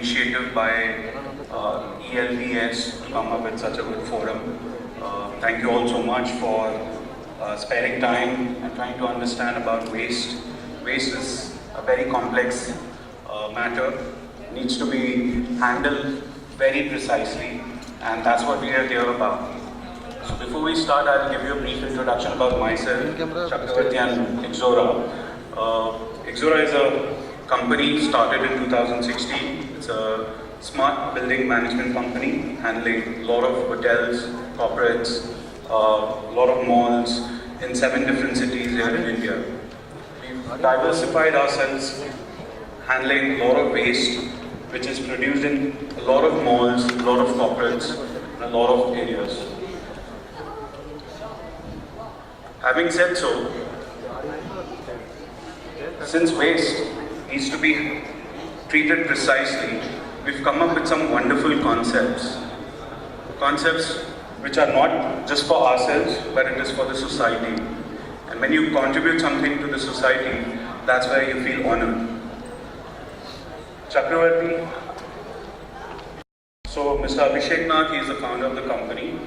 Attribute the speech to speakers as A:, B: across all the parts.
A: initiative by ELVS to come up with such a good forum. Thank you all so much for sparing time and trying to understand about waste. Waste is a very complex matter, needs to be handled very precisely, and that's what we are here about. So before we start, I'll give you a brief introduction about myself, Pvt Ltd and Ixora. Ixora is a company started in 2016. It's a smart building management company handling a lot of hotels, corporates, a lot of malls in 7 different cities here in India. We've diversified ourselves handling a lot of waste which is produced in a lot of malls, a lot of corporates, and a lot of areas. Having said so, since waste needs to be treated precisely, we've come up with some wonderful concepts. Concepts which are not just for ourselves, but it is for the society. And when you contribute something to the society, that's where you feel honored. Chakravarti. So Mr. Abhishek Nath, he is the founder of the company.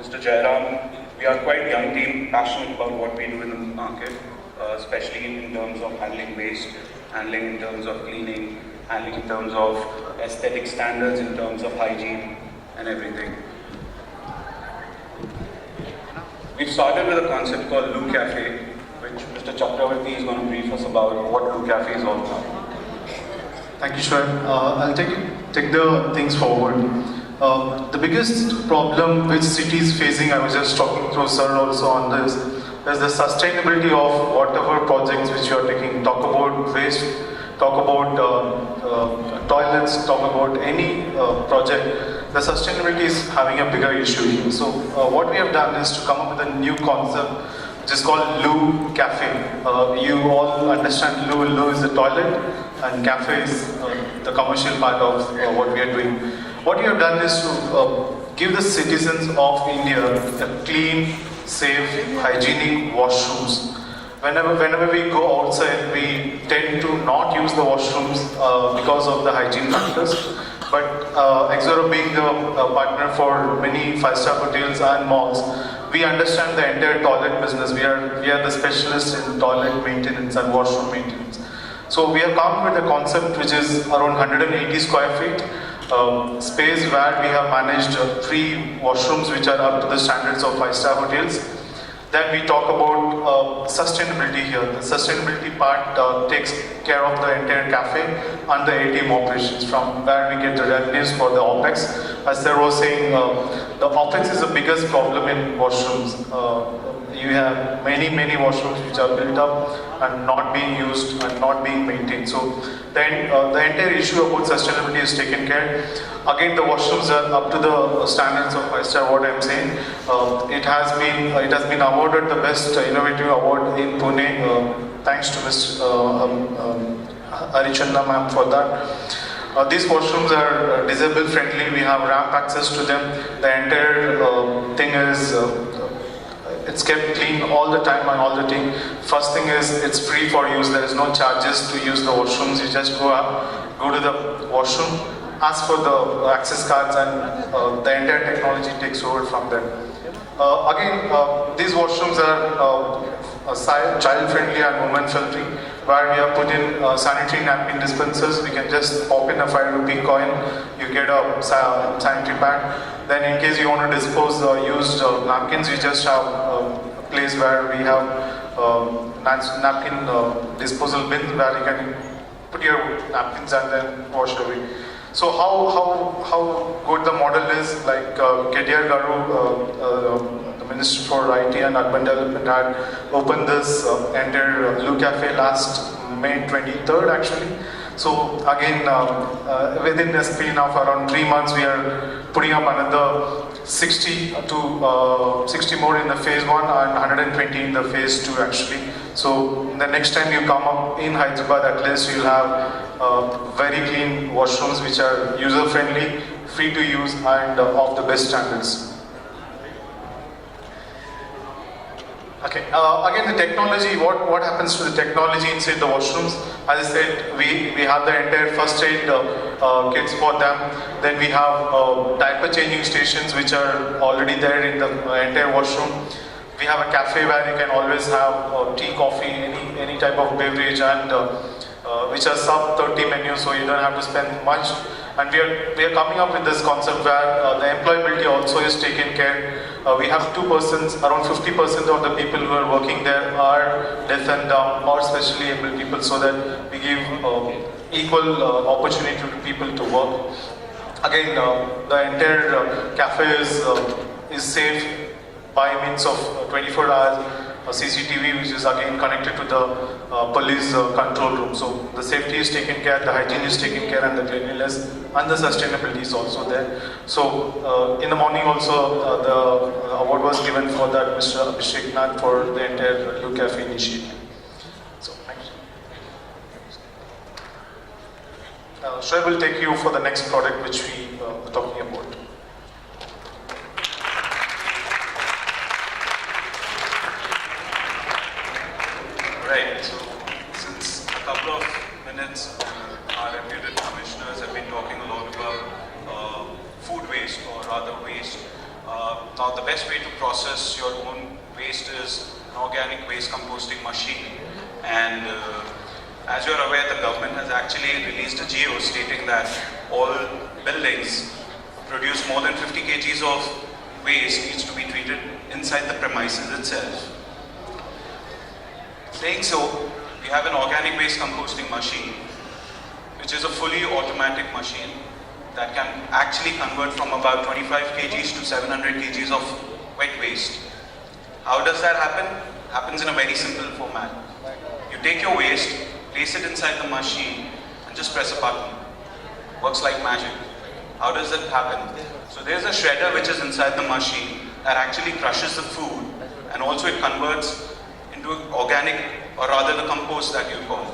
A: Mr. Jairam, we are quite a young team, passionate about what we do in the market, especially in terms of handling waste, handling in terms of cleaning, handling in terms of aesthetic standards, in terms of hygiene and everything. We've started with a concept called Loo Cafe, which Mr. Chakravarti is going to brief us about what Loo Cafe is all about.
B: Thank you, Shoaib. I'll take the things forward. The biggest problem which city is facing, I was just talking to sir also on this, is the sustainability of whatever projects which you are taking. Talk about waste, talk about toilets, talk about any project. The sustainability is having a bigger issue here. So what we have done is to come up with a new concept which is called Loo Cafe. You all understand Loo is the toilet and cafe is the commercial part of what we are doing. What we have done is to give the citizens of India a clean, safe, hygienic washrooms. Whenever we go outside, we tend to not use the washrooms because of the hygiene factors. But Ixora being the partner for many 5-star hotels and malls, we understand the entire toilet business. We are the specialists in toilet maintenance and washroom maintenance. So we have come with a concept which is around 180 square feet. Space where we have managed 3 washrooms which are up to the standards of 5-star hotels. Then we talk about sustainability here. The sustainability part takes care of the entire cafe and the ATM operations, from where we get the revenues for the OPEX. As they were saying, the OPEX is the biggest problem in washrooms. You have many washrooms which are built up and not being used and not being maintained. So then the entire issue about sustainability is taken care. Again, the washrooms are up to the standards of 5-star. What I'm saying, it has been awarded the best innovative award in Pune. Thanks to Ms. Arichanda ma'am for that. These washrooms are disabled friendly. We have ramp access to them. The entire thing is it's kept clean all the time and all the time. First thing is it's free for use. There is no charges to use the washrooms. You just go to the washroom, ask for the access cards, and the entire technology takes over from there. Again, these washrooms are child friendly and woman friendly, where we have put in sanitary napkin dispensers. We can just pop in a 5 rupee coin, you get a sanitary pad. Then in case you want to dispose used napkins, we just have a place where we have napkin disposal bins where you can put your napkins and then wash away. So how good the model is, like KTR Garu, the Minister for IT and Urban Development, had opened this entire Loo Cafe last May 23rd actually. So again, within a span of around 3 months, we are putting up another 60 more in the phase 1 and 120 in the phase 2 actually. So the next time you come up in Hyderabad, at least you'll have very clean washrooms which are user friendly, free to use, and of the best standards. Okay. Again, the technology. What happens to the technology inside the washrooms? As I said, we have the entire first aid kits for them. Then we have diaper changing stations which are already there in the entire washroom. We have a cafe where you can always have tea, coffee, any type of beverage, and which are sub 30 menus, so you don't have to spend much. And we are coming up with this concept where the employability also is taken care. We have 2 persons, around 50% of the people who are working there are deaf and dumb or specially able people, so that we give equal opportunity to people to work. Again, the entire cafe is safe by means of 24 hours CCTV, which is again connected to the police control room. So the safety is taken care, the hygiene is taken care, and the cleanliness and the sustainability is also there. So in the morning also the award was given for that Mr. Abhishek Nath for the entire Look Cafe initiative. So thank you. Shoaib will take you for the next product which we were talking about.
A: Right, so since a couple of minutes, our reputed commissioners have been talking a lot about food waste, or rather waste. Now the best way to process your own waste is an organic waste composting machine. And as you're aware, the government has actually released a GO stating that all buildings produce more than 50 kgs of waste needs to be treated inside the premises itself. Saying so, we have an organic waste composting machine, which is a fully automatic machine that can actually convert from about 25 kgs to 700 kgs of wet waste. How does that happen? Happens in a very simple format. You take your waste, place it inside the machine, and just press a button. Works like magic. How does that happen? So there's a shredder which is inside the machine that actually crushes the food, and also it converts into organic, or rather the compost that you call.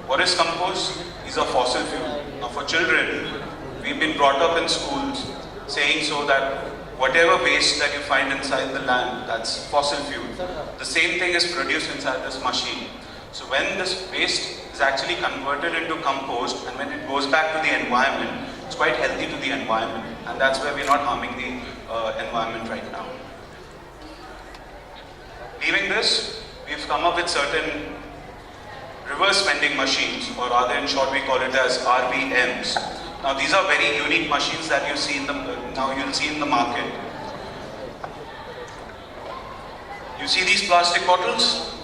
A: What is compost? These are fossil fuel. Now for children, we've been brought up in schools saying so that whatever waste that you find inside the land, that's fossil fuel. The same thing is produced inside this machine. So when this waste is actually converted into compost, and when it goes back to the environment, it's quite healthy to the environment, and that's where we're not harming the environment right now. Leaving this, we've come up with certain reverse vending machines, or rather in short we call it as RVMs. Now these are very unique machines that you see in you'll see in the market. You see these plastic bottles?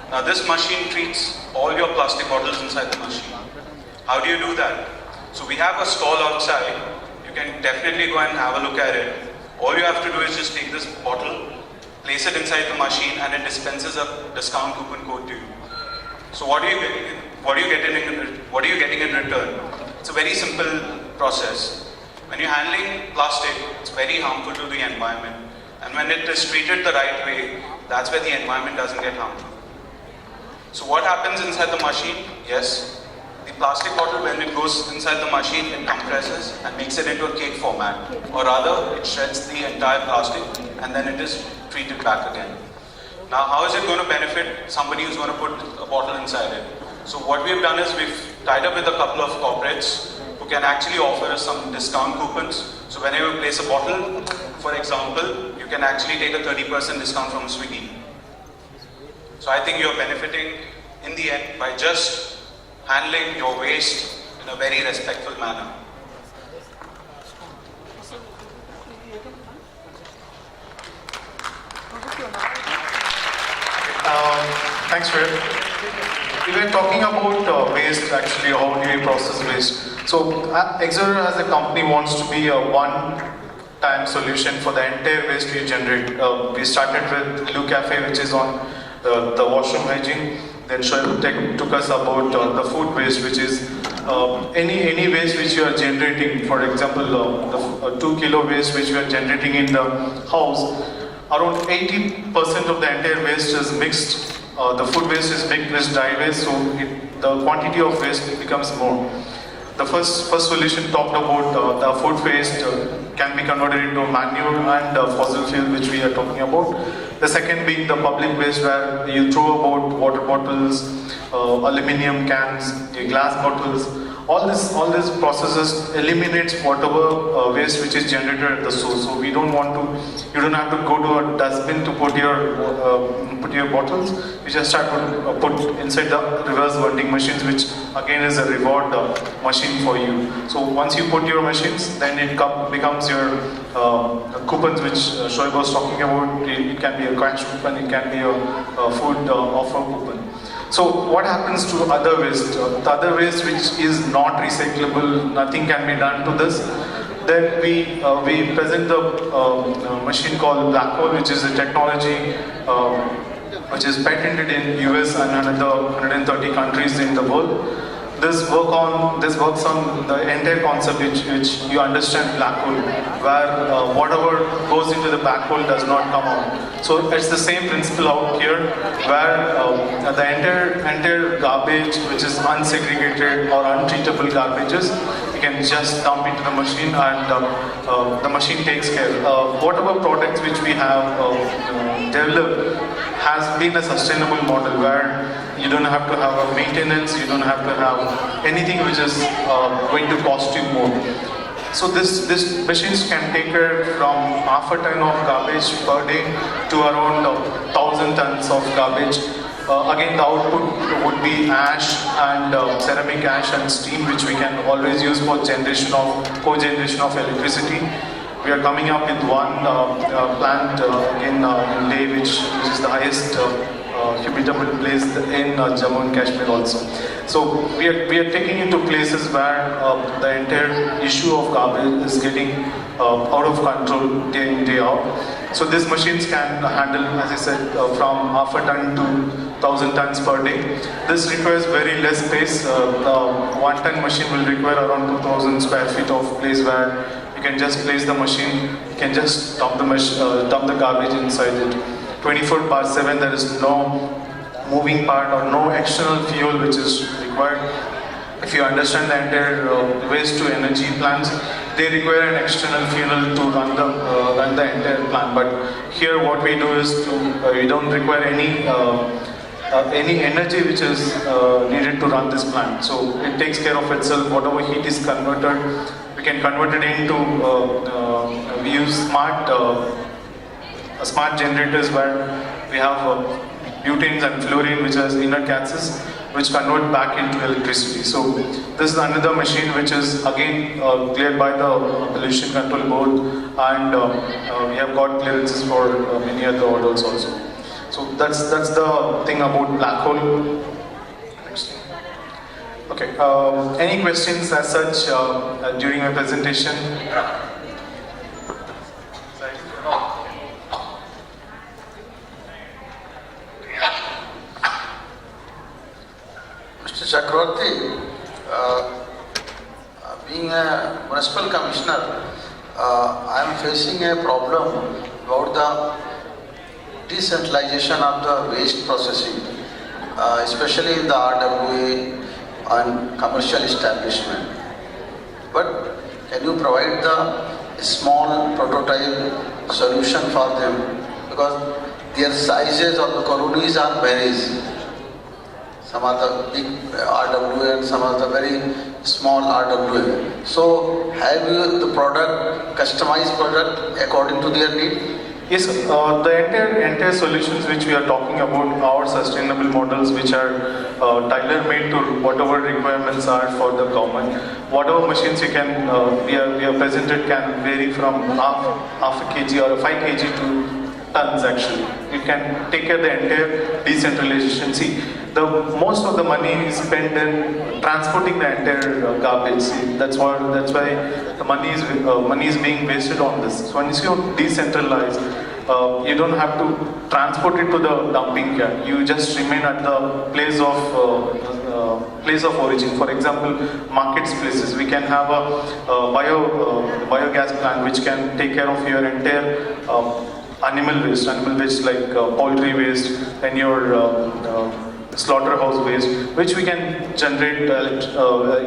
A: Now this machine treats all your plastic bottles inside the machine. How do you do that? So we have a stall outside. You can definitely go and have a look at it. All you have to do is just take this bottle, place it inside the machine, and it dispenses a discount coupon code to you. So what are you getting in return? It's a very simple process. When you're handling plastic, it's very harmful to the environment. And when it is treated the right way, that's where the environment doesn't get harmful. So what happens inside the machine? Yes, the plastic bottle, when it goes inside the machine, it compresses and makes it into a cake format. Or rather, it shreds the entire plastic and then it is treated back again. Now, how is it going to benefit somebody who's going to put a bottle inside it? So what we've done is we've tied up with a couple of corporates who can actually offer us some discount coupons. So whenever you place a bottle, for example, you can actually take a 30% discount from Swiggy. So I think you're benefiting in the end by just handling your waste in a very respectful manner.
B: Thanks, Fred. We were talking about waste, actually, how do we process waste. So, Ixora as a company wants to be a one-time solution for the entire waste we generate. We started with Blue Cafe, which is on the washroom hygiene. Then Shoaib took us about the food waste, which is any waste which you are generating. For example, the 2 kilo waste which you are generating in the house, around 80% of the entire waste is mixed. The food waste is mixed with dry waste, so the quantity of waste becomes more. The first solution talked about the food waste can be converted into manure and fossil fuel, which we are talking about. The second being the public waste, where you throw about water bottles, aluminium cans, glass bottles. All these processes eliminates whatever waste which is generated at the source. So you don't have to go to a dustbin to put your bottles. You just have to put inside the reverse vending machines, which again is a reward machine for you. So once you put your machines, then it becomes your coupons, which Shoaib was talking about. It can be a cash coupon, it can be a food offer coupon. So what happens to other waste? The other waste which is not recyclable, nothing can be done to this. Then we present the machine called black hole, which is a technology which is patented in US and another 130 countries in the world. This works on the entire concept which you understand black hole, where whatever goes into the black hole does not come out. So it's the same principle out here, where the entire garbage which is unsegregated or untreatable garbages, you can just dump into the machine, and the machine takes care. Whatever products which we have developed has been a sustainable model, where you don't have to have a maintenance, you don't have to have anything which is going to cost you more. So this machines can take care from half a ton of garbage per day to around 1,000 tons of garbage. Again, the output would be ash and ceramic ash and steam, which we can always use for cogeneration of electricity. We are coming up with one plant in Leh, which is the highest habitable place in Jammu and Kashmir also. So we are taking into places where the entire issue of garbage is getting out of control day in, day out. So these machines can handle, as I said, from half a ton to 1,000 tons per day. This requires very less space. The 1 ton machine will require around 2,000 square feet of place, where you can just place the machine, you can just dump the garbage inside it. 24/7, there is no moving part or no external fuel which is required. If you understand the entire waste to energy plants, they require an external fuel to run the entire plant. But here, what we do is we don't require any energy which is needed to run this plant. So it takes care of itself. Whatever heat is converted, we can convert it into. We use smart generators, where we have butanes and fluorine, which has inert gases, which convert back into electricity. So this is another machine which is again cleared by the Pollution Control Board, and we have got clearances for many other orders also. So that's the thing about black hole. Next. Okay. Any questions as such during my presentation?
C: Mr. Chakravarti, being a municipal commissioner, I am facing a problem about the decentralization of the waste processing, especially in the RWA and commercial establishment. But can you provide the small prototype solution for them? Because their sizes of the colonies are varies. Some are the big RWA and some are the very small RWA. So have you the product, customized product according to their need?
B: Yes, sir. The entire solutions which we are talking about are sustainable models which are tailor-made to whatever requirements are for the government. Whatever machines we are presented can vary from half a kg or a 5 kg to tons actually. It can take care of the entire decentralization. See, most of the money is spent in transporting the entire garbage. See, that's why the money is being wasted on this. So once you decentralize, you don't have to transport it to the dumping yard. You just remain at the place of origin. For example, markets places. We can have a biogas plant which can take care of your entire animal waste like poultry waste, and your slaughterhouse waste, which we can generate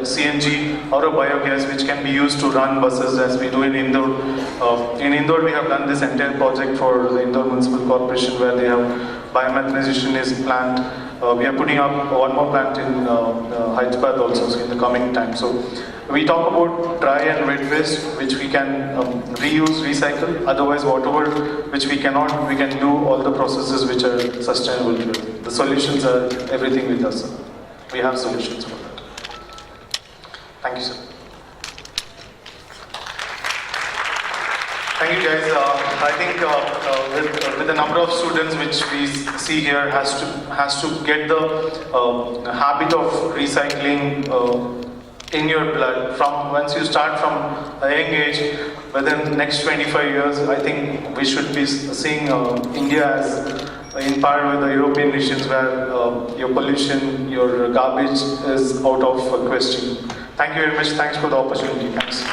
B: CNG or a biogas, which can be used to run buses as we do in Indore. In Indore, we have done this entire project for the Indore Municipal Corporation, where they have biomethanization is planned. We are putting up one more plant in Hyderabad also in the coming time. So we talk about dry and wet waste, which we can reuse, recycle. Otherwise, whatever which we cannot, we can do all the processes which are sustainable. The solutions are everything with us. We have solutions for that. Thank you, sir. Thank you, guys. I think with the number of students which we see here has to get the habit of recycling in your blood. From once you start from a young age, within the next 25 years, I think we should be seeing India as in par with the European nations, where your pollution, your garbage is out of question. Thank you very much. Thanks for the opportunity. Thanks.